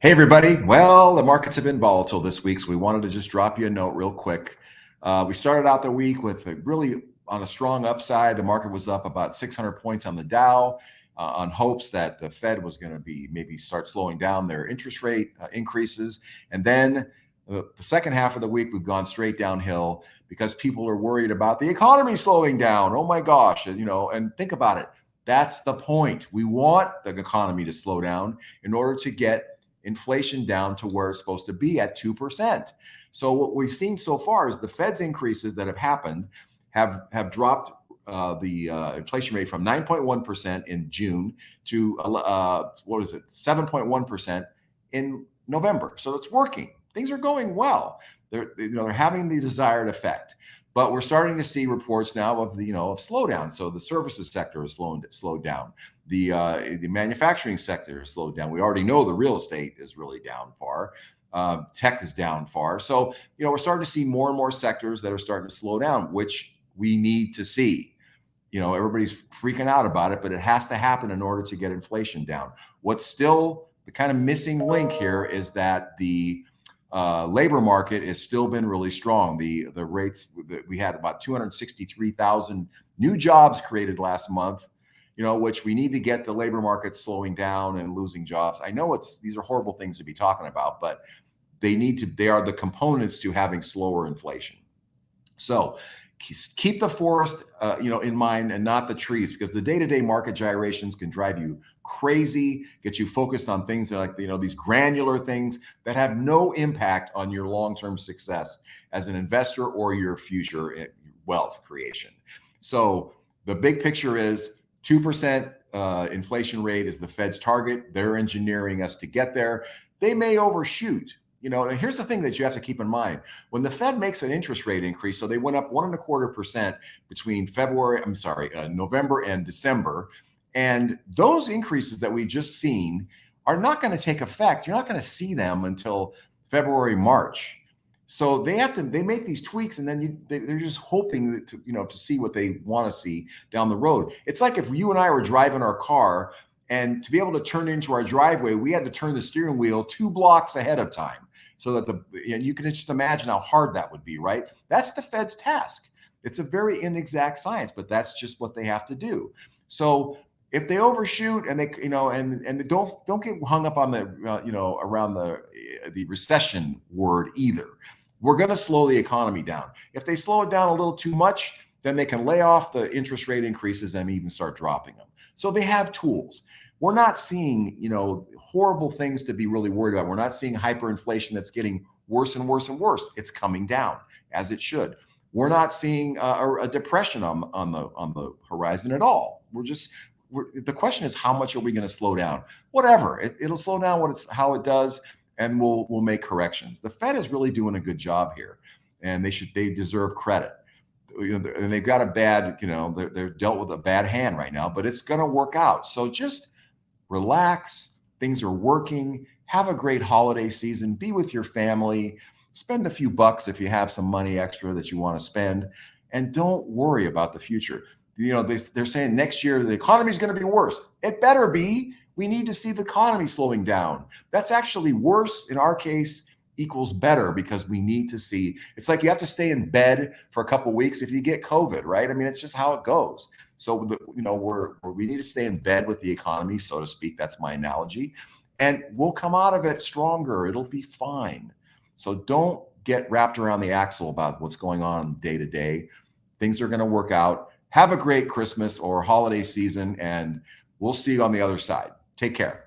Hey, everybody. Well, the markets have been volatile this week, so we wanted to just drop you a note real quick. We started out the week with really on a strong upside. The market was up about 600 points on the Dow on hopes that the Fed was going to be maybe start slowing down their interest rate increases. And then the second half of the week, we've gone straight downhill because people are worried about the economy slowing down. Oh my gosh, and think about it. That's the point. We want the economy to slow down in order to get inflation down to where it's supposed to be at 2%. So what we've seen so far is the Fed's increases that have happened have dropped the inflation rate from 9.1% in June to 7.1% in November. So it's working. Things are going well. They're having the desired effect. But we're starting to see reports now of of slowdown. So the services sector is slowed down. The manufacturing sector is slowed down. We already know the real estate is really down far. Tech is down far. So we're starting to see more and more sectors that are starting to slow down, which we need to see. Everybody's freaking out about it, but it has to happen in order to get inflation down. What's still the kind of missing link here is that the labor market has still been really strong. The rates, we had about 263,000 new jobs created last month, which we need to get the labor market slowing down and losing jobs. I know these are horrible things to be talking about, but they are the components to having slower inflation. So keep the forest, in mind and not the trees, because the day-to-day market gyrations can drive you crazy, get you focused on things that these granular things that have no impact on your long-term success as an investor or your future wealth creation. So the big picture is 2% inflation rate is the Fed's target. They're engineering us to get there. They may overshoot. And here's the thing that you have to keep in mind. When the Fed makes an interest rate increase, so they went up 1.25% between November and December. And those increases that we just seen are not going to take effect. You're not going to see them until February, March. So they make these tweaks, and then they're just hoping to see what they want to see down the road. It's like if you and I were driving our car, and to be able to turn into our driveway, we had to turn the steering wheel 2 blocks ahead of time. So that and you can just imagine how hard that would be, right? That's the Fed's task. It's a very inexact science, but that's just what they have to do. So if they overshoot and they, and don't get hung up on the, around the recession word either. We're going to slow the economy down. If they slow it down a little too much, then they can lay off the interest rate increases and even start dropping them. So they have tools. We're not seeing, horrible things to be really worried about. We're not seeing hyperinflation that's getting worse and worse and worse. It's coming down as it should. We're not seeing a depression on the horizon at all. The question is, how much are we going to slow down? Whatever, it'll slow down how it does, and we'll make corrections. The Fed is really doing a good job here, and they deserve credit. And they've got a bad, they're dealt with a bad hand right now, but it's going to work out. So just relax. Things are working. Have a great holiday season. Be with your family. Spend a few bucks if you have some money extra that you want to spend, and don't worry about the future. They're saying next year the economy is going to be worse. It better be. We need to see the economy slowing down. That's actually worse in our case equals better, because we need to see. It's like you have to stay in bed for a couple of weeks if you get COVID, right? I mean, it's just how it goes. So we need to stay in bed with the economy, so to speak. That's my analogy, and we'll come out of it stronger. It'll be fine. So don't get wrapped around the axle about what's going on day to day. Things are going to work out. Have a great Christmas or holiday season, and we'll see you on the other side. Take care.